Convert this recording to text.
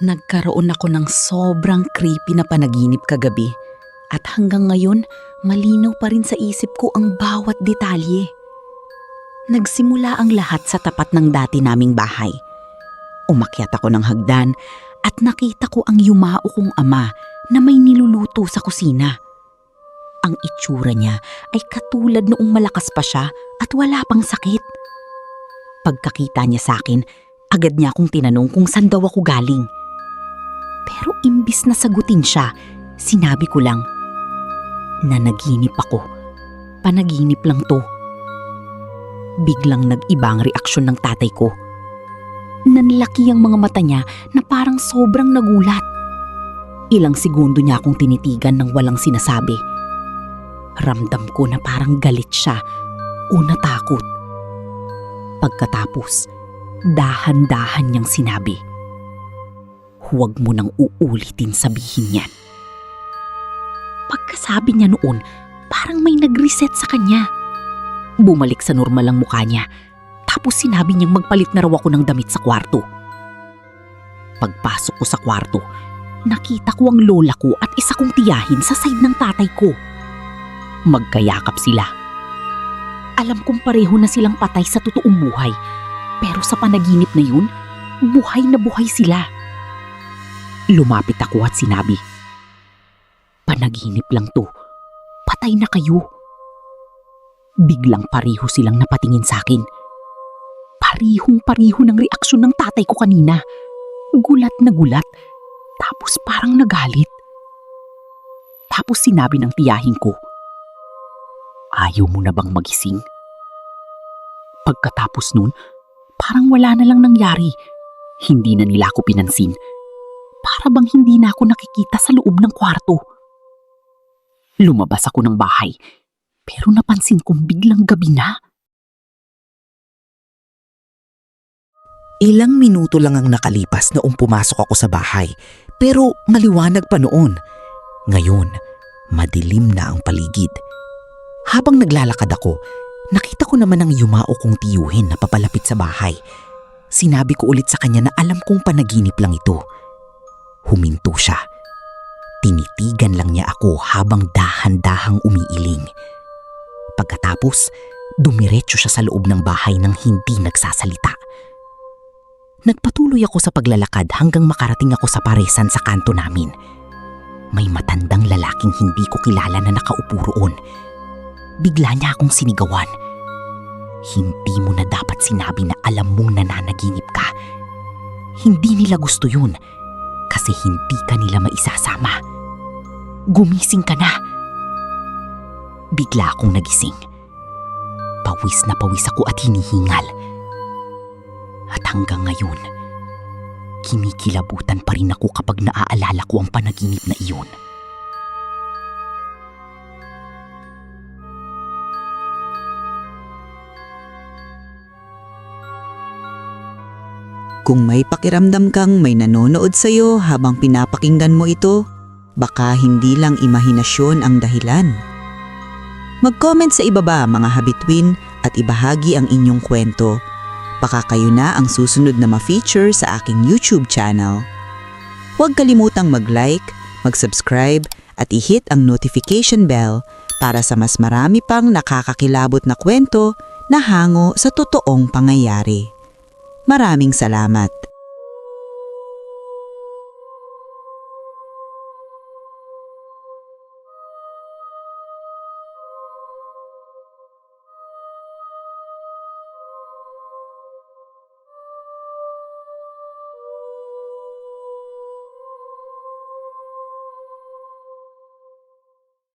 Nagkaroon ako ng sobrang creepy na panaginip kagabi at hanggang ngayon malinaw pa rin sa isip ko ang bawat detalye. Nagsimula ang lahat sa tapat ng dati naming bahay. Umakyat ako ng hagdan at nakita ko ang yumao kong ama na may niluluto sa kusina. Ang itsura niya ay katulad noong malakas pa siya at wala pang sakit. Pagkakita niya sa akin, agad niya akong tinanong kung saan daw ako galing. Pero imbis na sagutin siya, sinabi ko lang, "Nanaginip ako. Panaginip lang to." Biglang nag-iba ang reaksyon ng tatay ko. Nanlaki ang mga mata niya na parang sobrang nagulat. Ilang segundo niya akong tinitigan ng walang sinasabi. Ramdam ko na parang galit siya o natakot. Pagkatapos, dahan-dahan niyang sinabi, "Huwag mo nang uulitin sabihin yan." Pagkasabi niya noon, parang may nag-reset sa kanya. Bumalik sa normal ang mukha niya, tapos sinabi niyang magpalit na raw ako ng damit sa kwarto. Pagpasok ko sa kwarto, nakita ko ang lola ko at isa kong tiyahin sa side ng tatay ko. Magkayakap sila. Alam kong pareho na silang patay sa totoong buhay, pero sa panaginip na yun, buhay na buhay sila. Lumapit ako at sinabi, "Panaginip lang to. Patay na kayo." Biglang pareho silang napatingin sa akin. Parihong-pariho ng reaksyon ng tatay ko kanina. Gulat na gulat, tapos parang nagalit. Tapos sinabi ng tiyahin ko, "Ayaw mo na bang magising?" Pagkatapos nun, parang wala na lang nangyari. Hindi na nila ako pinansin. Para bang hindi na ako nakikita sa loob ng kwarto. Lumabas ako ng bahay, pero napansin kong biglang gabi na. Ilang minuto lang ang nakalipas noong pumasok ako sa bahay, pero maliwanag pa noon. Ngayon, madilim na ang paligid. Habang naglalakad ako, nakita ko naman ang yumao kong tiyuhin na papalapit sa bahay. Sinabi ko ulit sa kanya na alam kong panaginip lang ito. Huminto siya. Tinitigan lang niya ako habang dahan-dahang umiiling. Pagkatapos, dumiretso siya sa loob ng bahay nang hindi nagsasalita. Nagpatuloy ako sa paglalakad hanggang makarating ako sa paresan sa kanto namin. May matandang lalaking hindi ko kilala na nakaupo roon. Bigla niya akong sinigawan. "Hindi mo na dapat sinabi na alam mong nananaginip ka. Hindi nila gusto yun kasi hindi ka nila maisasama. Gumising ka na." Bigla akong nagising. Pawis na pawis ako at hinihingal. At hanggang ngayon, kinikilabutan pa rin ako kapag naaalala ko ang panaginip na iyon. Kung may pakiramdam kang may nanonood sa'yo habang pinapakinggan mo ito, baka hindi lang imahinasyon ang dahilan. Mag-comment sa ibaba mga habitwin at ibahagi ang inyong kwento. Baka kayo na ang susunod na ma-feature sa aking YouTube channel. Huwag kalimutang mag-like, mag-subscribe at i-hit ang notification bell para sa mas marami pang nakakakilabot na kwento na hango sa totoong pangyayari. Maraming salamat.